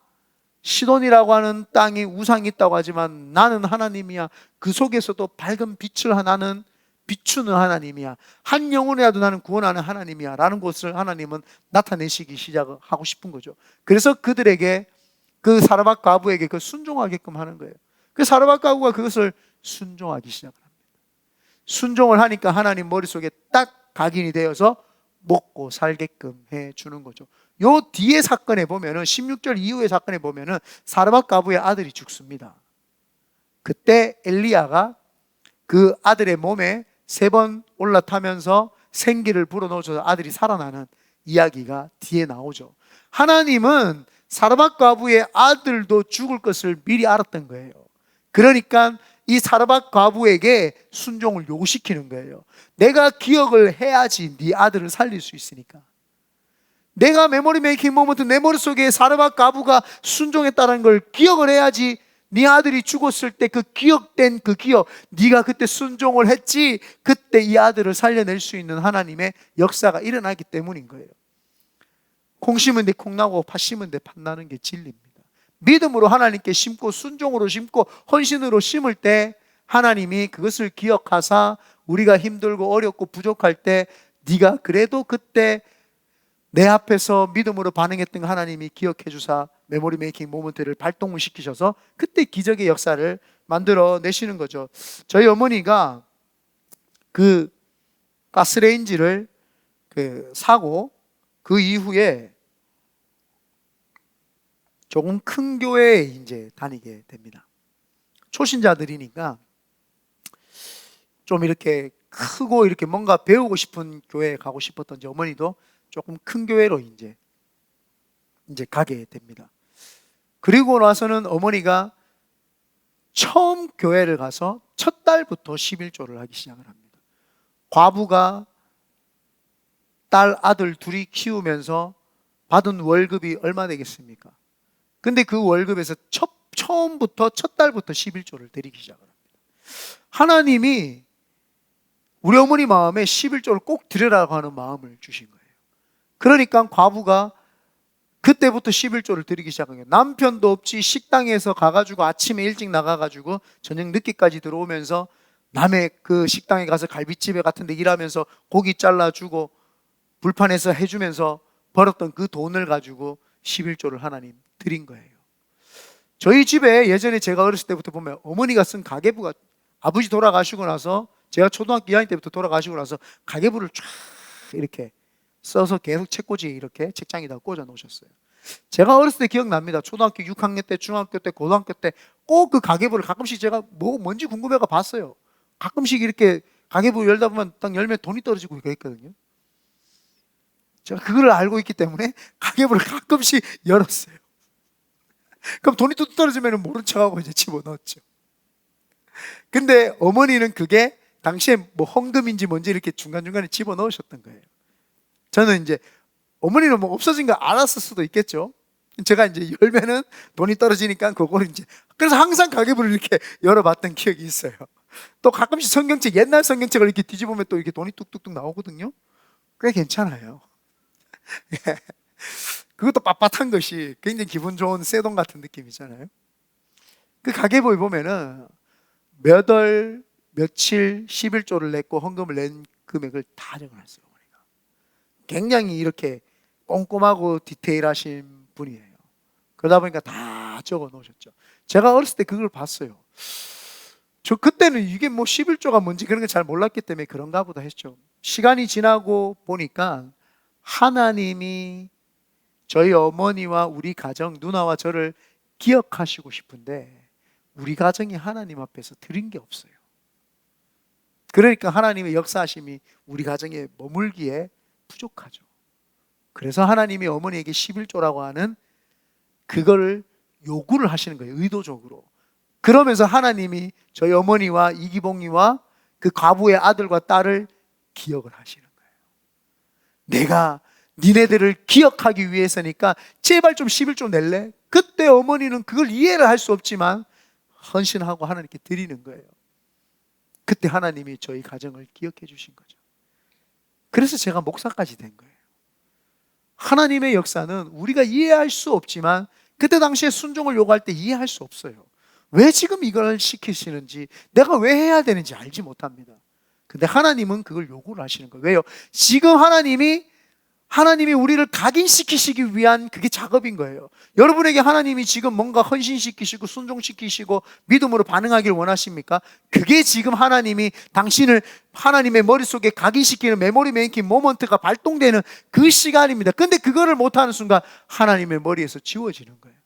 시돈이라고 하는 땅에 우상이 있다고 하지만 나는 하나님이야. 그 속에서도 밝은 빛을 나는 비추는 하나님이야. 한 영혼이라도 나는 구원하는 하나님이야 라는 것을 하나님은 나타내시기 시작하고 싶은 거죠. 그래서 그들에게, 그 사르밧 과부에게 그 순종하게끔 하는 거예요. 그 사르밧 과부가 그것을 순종하기 시작을 합니다. 순종을 하니까 하나님 머릿속에 딱 각인이 되어서 먹고 살게끔 해주는 거죠. 요 뒤에 사건에 보면은 16절 이후의 사건에 보면은 사르밧 과부의 아들이 죽습니다. 그때 엘리야가 그 아들의 몸에 3번 올라타면서 생기를 불어넣어서 아들이 살아나는 이야기가 뒤에 나오죠. 하나님은 사르밧 과부의 아들도 죽을 것을 미리 알았던 거예요. 그러니까 이 사르밧 과부에게 순종을 요구시키는 거예요. 내가 기억을 해야지 네 아들을 살릴 수 있으니까. 내가 메모리 메이킹 모먼트 내 머릿속에 사르밧 과부가 순종했다는 걸 기억을 해야지 네 아들이 죽었을 때 그 기억된 그 기억, 네가 그때 순종을 했지, 그때 이 아들을 살려낼 수 있는 하나님의 역사가 일어나기 때문인 거예요. 콩 심은 데 콩 나고 팥 심은 데 팥 나는 게 진리입니다. 믿음으로 하나님께 심고 순종으로 심고 헌신으로 심을 때 하나님이 그것을 기억하사 우리가 힘들고 어렵고 부족할 때 네가 그래도 그때 내 앞에서 믿음으로 반응했던 하나님이 기억해 주사 메모리 메이킹 모먼트를 발동을 시키셔서 그때 기적의 역사를 만들어 내시는 거죠. 저희 어머니가 그 가스레인지를 사고 그 이후에 조금 큰 교회에 이제 다니게 됩니다. 초신자들이니까 좀 이렇게 크고 이렇게 뭔가 배우고 싶은 교회에 가고 싶었던지 어머니도 조금 큰 교회로 이제 가게 됩니다. 그리고 나서는 어머니가 처음 교회를 가서 첫 달부터 11조를 하기 시작을 합니다. 과부가 딸 아들 둘이 키우면서 받은 월급이 얼마 되겠습니까? 근데 그 월급에서 처음부터 첫 달부터 11조를 드리기 시작을 합니다. 하나님이 우리 어머니 마음에 11조를 꼭 드리라고 하는 마음을 주신 거예요. 그러니까 과부가 그때부터 11조를 드리기 시작한 거예요. 남편도 없지 식당에서 가가지고 아침에 일찍 나가가지고 저녁 늦게까지 들어오면서 남의 그 식당에 가서 갈비집에 같은 데 일하면서 고기 잘라주고 불판에서 해주면서 벌었던 그 돈을 가지고 11조를 하나님 드린 거예요. 저희 집에 예전에 제가 어렸을 때부터 보면 어머니가 쓴 가계부가 아버지 돌아가시고 나서 제가 초등학교 2학년 때부터 돌아가시고 나서 가계부를 쫙 이렇게 써서 계속 책꽂이에 이렇게 책장에다 꽂아 놓으셨어요. 제가 어렸을 때 기억납니다. 초등학교 6학년 때, 중학교 때, 고등학교 때 꼭 그 가계부를 가끔씩 제가 뭔지 궁금해가 봤어요. 가끔씩 이렇게 가계부 열다 보면 딱 열면 돈이 떨어지고 그랬거든요. 제가 그걸 알고 있기 때문에 가계부를 가끔씩 열었어요. 그럼 돈이 뚝 떨어지면 모른 척하고 이제 집어넣었죠. 근데 어머니는 그게 당시에 뭐 헌금인지 뭔지 이렇게 중간중간에 집어넣으셨던 거예요. 저는 이제 어머니는 뭐 없어진 거 알았을 수도 있겠죠. 제가 이제 열면은 돈이 떨어지니까 그걸 이제 그래서 항상 가계부를 이렇게 열어봤던 기억이 있어요. 또 가끔씩 성경책 옛날 성경책을 이렇게 뒤집으면 또 이렇게 돈이 뚝뚝뚝 나오거든요. 꽤 괜찮아요. 그것도 빳빳한 것이 굉장히 기분 좋은 새돈 같은 느낌이잖아요. 그 가계부에 보면은 몇 월, 며칠 11조를 냈고 헌금을 낸 금액을 다 적어놨어요. 어머니가 굉장히 이렇게 꼼꼼하고 디테일하신 분이에요. 그러다 보니까 다 적어 놓으셨죠. 제가 어렸을 때 그걸 봤어요. 저 그때는 이게 뭐 11조가 뭔지 그런 걸 잘 몰랐기 때문에 그런가 보다 했죠. 시간이 지나고 보니까 하나님이 저희 어머니와 우리 가정, 누나와 저를 기억하시고 싶은데 우리 가정이 하나님 앞에서 드린 게 없어요. 그러니까 하나님의 역사하심이 우리 가정에 머물기에 부족하죠. 그래서 하나님이 어머니에게 11조라고 하는 그거를 요구를 하시는 거예요. 의도적으로. 그러면서 하나님이 저희 어머니와 이기봉이와 그 과부의 아들과 딸을 기억을 하시는 거예요. 내가 니네들을 기억하기 위해서니까 제발 좀 11조 낼래? 그때 어머니는 그걸 이해를 할 수 없지만 헌신하고 하나님께 드리는 거예요. 그때 하나님이 저희 가정을 기억해 주신 거죠. 그래서 제가 목사까지 된 거예요. 하나님의 역사는 우리가 이해할 수 없지만 그때 당시에 순종을 요구할 때 이해할 수 없어요. 왜 지금 이걸 시키시는지, 내가 왜 해야 되는지 알지 못합니다. 근데 하나님은 그걸 요구를 하시는 거예요. 왜요? 지금 하나님이 우리를 각인시키시기 위한 그게 작업인 거예요. 여러분에게 하나님이 지금 뭔가 헌신시키시고 순종시키시고 믿음으로 반응하길 원하십니까? 그게 지금 하나님이 당신을 하나님의 머릿속에 각인시키는 메모리 메이킹 모먼트가 발동되는 그 시간입니다. 근데 그거를 못하는 순간 하나님의 머리에서 지워지는 거예요.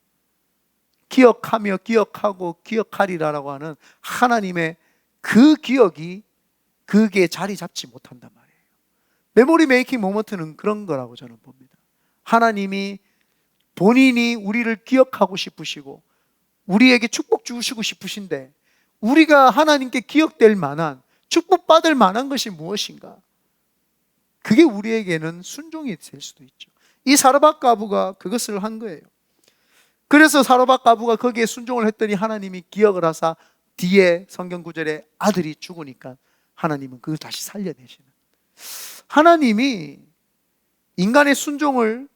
기억하며 기억하고 기억하리라라고 하는 하나님의 그 기억이 그게 자리 잡지 못한단 말이에요. 메모리 메이킹 모먼트는 그런 거라고 저는 봅니다. 하나님이 본인이 우리를 기억하고 싶으시고 우리에게 축복 주시고 싶으신데 우리가 하나님께 기억될 만한 축복받을 만한 것이 무엇인가? 그게 우리에게는 순종이 될 수도 있죠. 이 사르밧 과부가 그것을 한 거예요. 그래서 사르밧 과부가 거기에 순종을 했더니 하나님이 기억을 하사 뒤에 성경 구절에 아들이 죽으니까 하나님은 그걸 다시 살려내시는, 하나님이 인간의 순종을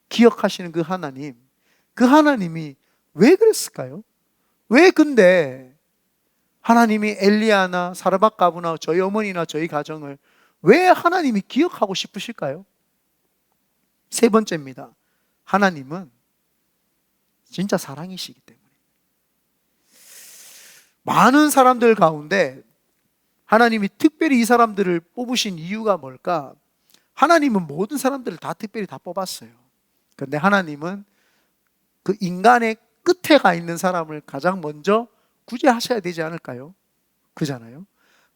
기억하시는 그 하나님이 왜 그랬을까요? 왜 근데 하나님이 엘리야나 사르밧 가부나 저희 어머니나 저희 가정을 왜 하나님이 기억하고 싶으실까요? 세 번째입니다. 하나님은 진짜 사랑이시기 때문에. 많은 사람들 가운데 하나님이 특별히 이 사람들을 뽑으신 이유가 뭘까? 하나님은 모든 사람들을 다 특별히 다 뽑았어요. 그런데 하나님은 그 인간의 끝에 가 있는 사람을 가장 먼저 구제하셔야 되지 않을까요? 그잖아요.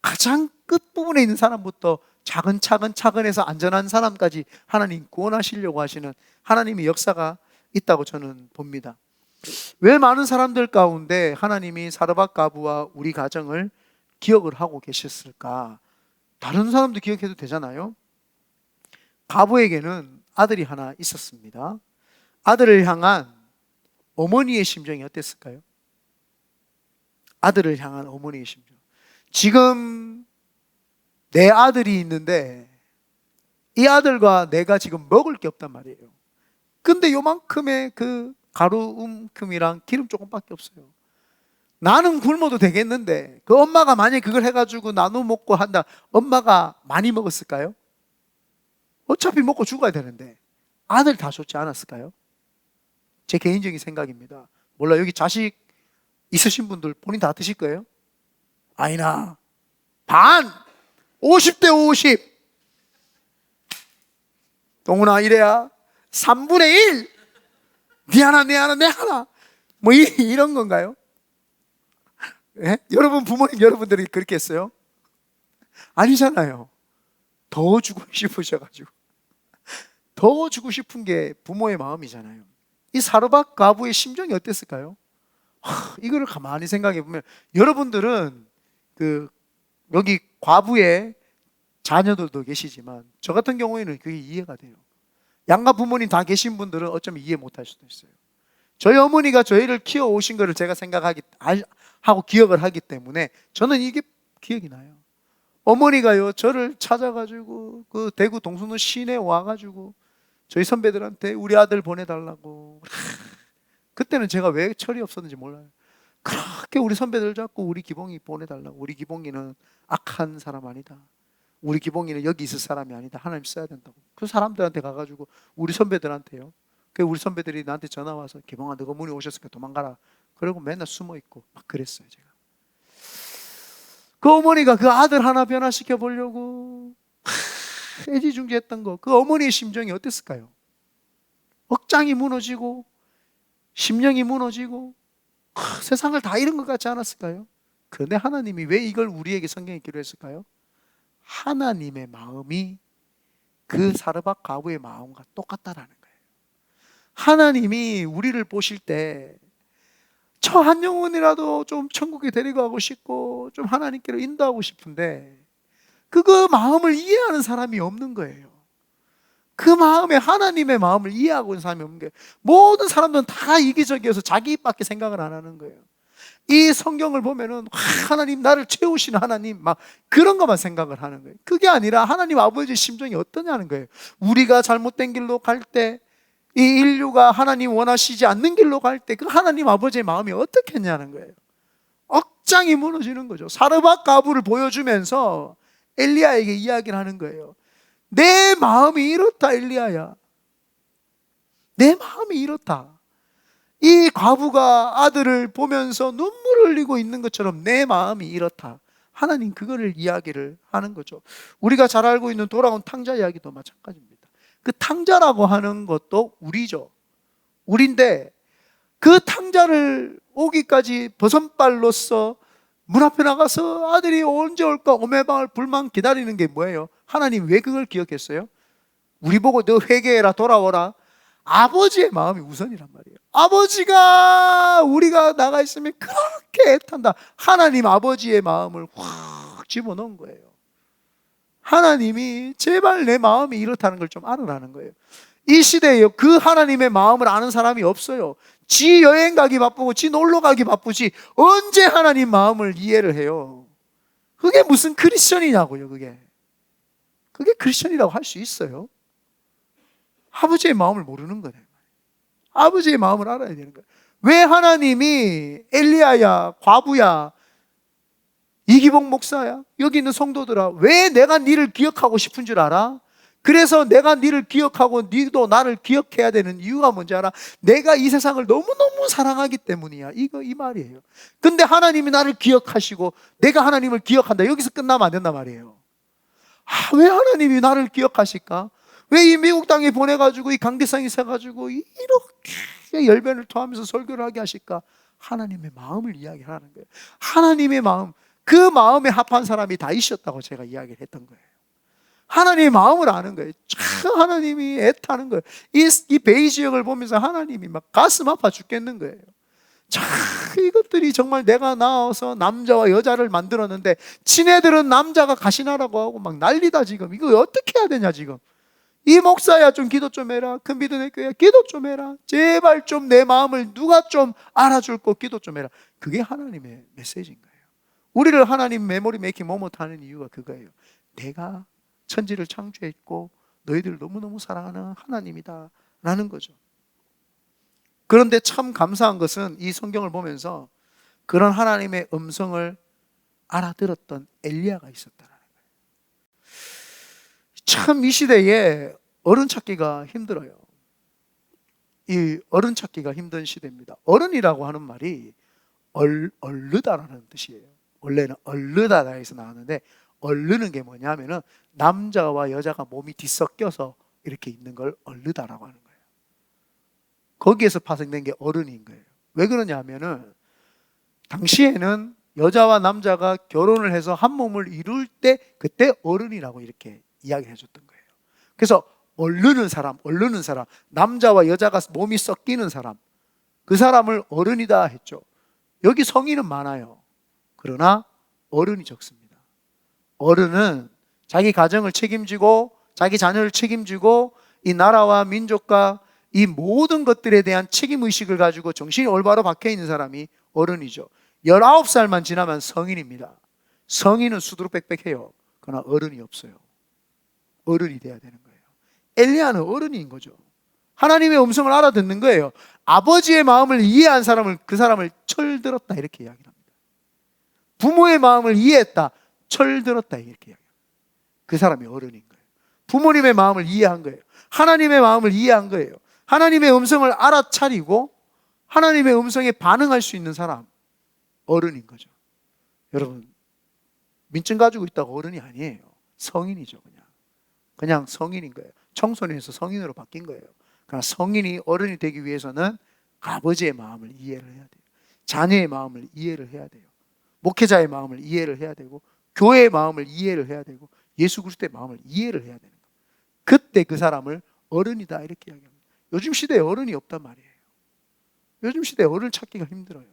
가장 끝부분에 있는 사람부터 차근차근 해서 안전한 사람까지 하나님 구원하시려고 하시는 하나님의 역사가 있다고 저는 봅니다. 왜 많은 사람들 가운데 하나님이 사르밧 가부와 우리 가정을 기억을 하고 계셨을까? 다른 사람도 기억해도 되잖아요. 가부에게는 아들이 하나 있었습니다. 아들을 향한 어머니의 심정이 어땠을까요? 아들을 향한 어머니의 심정. 지금 내 아들이 있는데 이 아들과 내가 지금 먹을 게 없단 말이에요. 근데 요만큼의 그 가루움큼이랑 기름 조금밖에 없어요. 나는 굶어도 되겠는데 그 엄마가 만약에 그걸 해가지고 나눠 먹고 한다, 엄마가 많이 먹었을까요? 어차피 먹고 죽어야 되는데 아들 다 좋지 않았을까요? 제 개인적인 생각입니다. 몰라, 여기 자식 있으신 분들 본인 다 드실 거예요? 아니나 반! 50대 50! 동훈아 이래야 3분의 1! 네 하나 내 하나 내 하나! 뭐 이런 건가요? 예? 여러분 부모님 여러분들이 그렇게 했어요? 아니잖아요. 더 주고 싶으셔가지고 더 주고 싶은 게 부모의 마음이잖아요. 이 사르밧 가부의 심정이 어땠을까요? 이거를 가만히 생각해 보면 여러분들은 여기 과부의 자녀들도 계시지만 저 같은 경우에는 그게 이해가 돼요. 양가 부모님 다 계신 분들은 어쩌면 이해 못할 수도 있어요. 저희 어머니가 저희를 키워오신 것을 제가 하고 기억을 하기 때문에 저는 이게 기억이 나요. 어머니가요 저를 찾아가지고 그 대구 동순로 시내 와가지고 저희 선배들한테 우리 아들 보내달라고. 그때는 제가 왜 철이 없었는지 몰라요. 그렇게 우리 선배들 잡고 우리 기봉이 보내달라고. 우리 기봉이는 악한 사람 아니다. 우리 기봉이는 여기 있을 사람이 아니다. 하나님 써야 된다고. 그 사람들한테 가가지고 우리 선배들한테요. 그 우리 선배들이 나한테 전화 와서 기봉아 너가 문에 오셨으니까 도망가라. 그러고 맨날 숨어 있고 막 그랬어요 제가. 그 어머니가 그 아들 하나 변화시켜 보려고 애지중지했던 거, 그 어머니의 심정이 어땠을까요? 억장이 무너지고 심령이 무너지고 세상을 다 잃은 것 같지 않았을까요? 그런데 하나님이 왜 이걸 우리에게 성경에 기록했을까요? 하나님의 마음이 그 사르밧 가부의 마음과 똑같다라는 거예요. 하나님이 우리를 보실 때 저 한 영혼이라도 좀 천국에 데리고 가고 싶고 좀 하나님께로 인도하고 싶은데 그 마음을 이해하는 사람이 없는 거예요. 그 마음에 하나님의 마음을 이해하고 있는 사람이 없는 거예요. 모든 사람들은 다 이기적이어서 자기 입밖에 생각을 안 하는 거예요. 이 성경을 보면은 하나님 나를 채우시는 하나님 막 그런 것만 생각을 하는 거예요. 그게 아니라 하나님 아버지의 심정이 어떠냐는 거예요. 우리가 잘못된 길로 갈 때, 이 인류가 하나님 원하시지 않는 길로 갈 때 그 하나님 아버지의 마음이 어떻겠냐는 거예요. 억장이 무너지는 거죠. 사르밧 가부를 보여주면서 엘리야에게 이야기를 하는 거예요. 내 마음이 이렇다 엘리야야. 내 마음이 이렇다. 이 과부가 아들을 보면서 눈물을 흘리고 있는 것처럼 내 마음이 이렇다. 하나님 그거를 이야기를 하는 거죠. 우리가 잘 알고 있는 돌아온 탕자 이야기도 마찬가지입니다. 그 탕자라고 하는 것도 우리죠. 우리인데 그 탕자를 오기까지 버선발로서 문 앞에 나가서 아들이 언제 올까 오매방을 불만 기다리는 게 뭐예요? 하나님 왜 그걸 기억했어요? 우리 보고 너 회개해라 돌아오라. 아버지의 마음이 우선이란 말이에요. 아버지가 우리가 나가 있으면 그렇게 애탄다. 하나님 아버지의 마음을 확 집어넣은 거예요. 하나님이 제발 내 마음이 이렇다는 걸 좀 알으라는 거예요. 이 시대에 그 하나님의 마음을 아는 사람이 없어요. 지 여행 가기 바쁘고 지 놀러 가기 바쁘지 언제 하나님 마음을 이해를 해요? 그게 무슨 크리스천이냐고요. 그게 크리스천이라고 할 수 있어요? 아버지의 마음을 모르는 거네. 아버지의 마음을 알아야 되는 거예요. 왜 하나님이 엘리야야, 과부야, 이기복 목사야, 여기 있는 성도들아, 왜 내가 니를 기억하고 싶은 줄 알아? 그래서 내가 니를 기억하고 니도 나를 기억해야 되는 이유가 뭔지 알아? 내가 이 세상을 너무너무 사랑하기 때문이야. 이 말이에요. 근데 하나님이 나를 기억하시고 내가 하나님을 기억한다. 여기서 끝나면 안 된단 말이에요. 왜 하나님이 나를 기억하실까? 왜 이 미국 땅에 보내가지고 이 강대상에 서가지고 이렇게 열변을 토하면서 설교를 하게 하실까? 하나님의 마음을 이야기하는 거예요. 하나님의 마음, 그 마음에 합한 사람이 다 있었다고 제가 이야기를 했던 거예요. 하나님의 마음을 아는 거예요. 참 하나님이 애타는 거예요. 이 베이 지역을 보면서 하나님이 막 가슴 아파 죽겠는 거예요. 참 이것들이 정말 내가 낳아서 남자와 여자를 만들었는데 지네들은 남자가 가시나라고 하고 막 난리다 지금. 이거 어떻게 해야 되냐 지금. 이 목사야 좀 기도 좀 해라. 큰 믿음의 교회 기도 좀 해라. 제발 좀 내 마음을 누가 좀 알아줄 거 기도 좀 해라. 그게 하나님의 메시지인 거예요. 우리를 하나님 메모리 메이킹 모먼트 하는 이유가 그거예요. 내가 천지를 창조했고 너희들을 너무너무 사랑하는 하나님이다 라는 거죠. 그런데 참 감사한 것은 이 성경을 보면서 그런 하나님의 음성을 알아들었던 엘리야가 있었다는 거예요. 참 이 시대에 어른 찾기가 힘들어요. 이 어른 찾기가 힘든 시대입니다. 어른이라고 하는 말이 얼르다라는 뜻이에요. 원래는 얼르다에서 나왔는데 얼르는 게 뭐냐면은 남자와 여자가 몸이 뒤섞여서 이렇게 있는 걸 얼르다라고 하는 거예요. 거기에서 파생된 게 어른인 거예요. 왜 그러냐 하면은 당시에는 여자와 남자가 결혼을 해서 한 몸을 이룰 때 그때 어른이라고 이렇게 이야기를 해줬던 거예요. 그래서 얼르는 사람, 남자와 여자가 몸이 섞이는 사람, 그 사람을 어른이다 했죠. 여기 성인은 많아요. 그러나 어른이 적습니다. 어른은 자기 가정을 책임지고 자기 자녀를 책임지고 이 나라와 민족과 이 모든 것들에 대한 책임의식을 가지고 정신이 올바로 박혀있는 사람이 어른이죠. 19살만 지나면 성인입니다. 성인은 수두룩빽빽해요. 그러나 어른이 없어요. 어른이 돼야 되는 거예요. 엘리야는 어른인 거죠. 하나님의 음성을 알아듣는 거예요. 아버지의 마음을 이해한 사람을 그 사람을 철들었다 이렇게 이야기합니다. 부모의 마음을 이해했다, 철들었다 이렇게 이야기합니다. 그 사람이 어른인 거예요. 부모님의 마음을 이해한 거예요. 하나님의 마음을 이해한 거예요. 하나님의 음성을 알아차리고 하나님의 음성에 반응할 수 있는 사람, 어른인 거죠. 여러분, 민증 가지고 있다고 어른이 아니에요. 성인이죠. 그냥 성인인 거예요. 청소년에서 성인으로 바뀐 거예요. 그러나 성인이 어른이 되기 위해서는 아버지의 마음을 이해를 해야 돼요. 자녀의 마음을 이해를 해야 돼요. 목회자의 마음을 이해를 해야 되고 교회의 마음을 이해를 해야 되고 예수 그리스도의 마음을 이해를 해야 되는 거예요. 그때 그 사람을 어른이다 이렇게 이야기합니다. 요즘 시대에 어른이 없단 말이에요. 요즘 시대에 어른을 찾기가 힘들어요.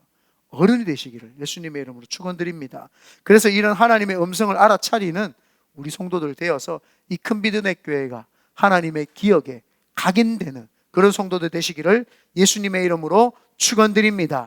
어른이 되시기를 예수님의 이름으로 축원드립니다. 그래서 이런 하나님의 음성을 알아차리는 우리 성도들 되어서 이 큰 믿음의 교회가 하나님의 기억에 각인되는 그런 성도들 되시기를 예수님의 이름으로 축원드립니다.